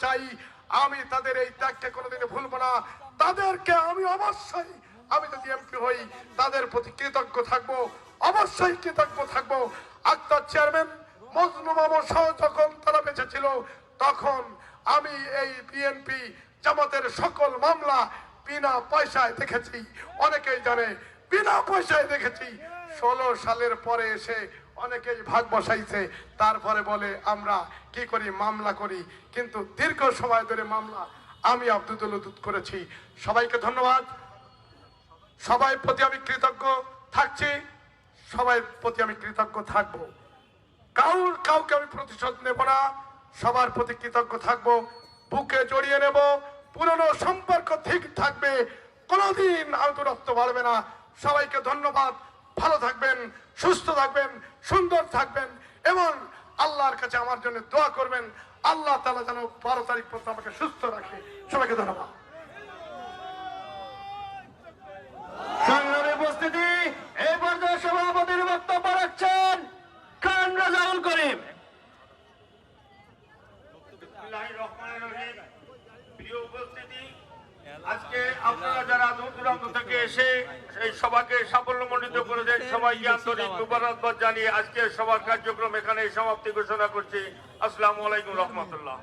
চাই। আমি তাদের এই ত্যাগকে কোনোদিন ভুলবো না। তাদেরকে আমি অবশ্যই, আমি যদি এমপি হই তাদের প্রতি কৃতজ্ঞ থাকবো, অবশ্যই কৃতজ্ঞ থাকবো। আক্তার চেয়ারম্যান, মজনু মামা সহ যখন তারা বেঁচে ছিল তখন আমি এই বিএনপি জামাতের সকল মামলা বিনা পয়সায় দেখেছি। অনেকেই জানে বিনা পয়সায় দেখেছি। 16 সালের পরে এসে অনেকেই ভাগ বসাইছে, তারপরে বলে আমরা কি করি, মামলা করি। কিন্তু দীর্ঘ সময় ধরে মামলা আমি আব্দুল ওদুদ করেছি। সবাইকে ধন্যবাদ। সবাই প্রতি আমি কৃতজ্ঞ থাকছি, সবাই প্রতি আমি কৃতজ্ঞ থাকবো। কাউকে আমি প্রতিশোধ নেব না, সবার প্রতি কৃতজ্ঞ থাকবো, বুকে জড়িয়ে নেব। পুরনো সম্পর্ক ঠিক থাকবে, কোনোদিন আন্তরত্ব বাড়বে না। সবাইকে ধন্যবাদ। ভালো থাকবেন, সুস্থ থাকবেন, সুন্দর থাকবেন এবং আল্লাহর কাছে আমার জন্য দোয়া করবেন। আল্লাহ তাআলা যেন 12 তারিখ পর্যন্ত আমাকে সুস্থ রাখে। সবাইকে ধন্যবাদ। সংগ্রামী উপস্থিতি, এই পর্যায়ে সভাপতির বক্তব্য রাখছেন খান রাজাউল করিম। প্রিয় উপস্থিতি, আজকে আপনারা যারা দূর দূরান্ত থেকে এসে এই সভাকে সাফল্যমণ্ডিত করেছেন, সবাইকে আন্তরিক মুবারকবাদ জানিয়ে আজকের সভার কার্যক্রম এখানে সমাপ্তি ঘোষণা করছি। আসসালামু আলাইকুম রহমতুল্লাহ।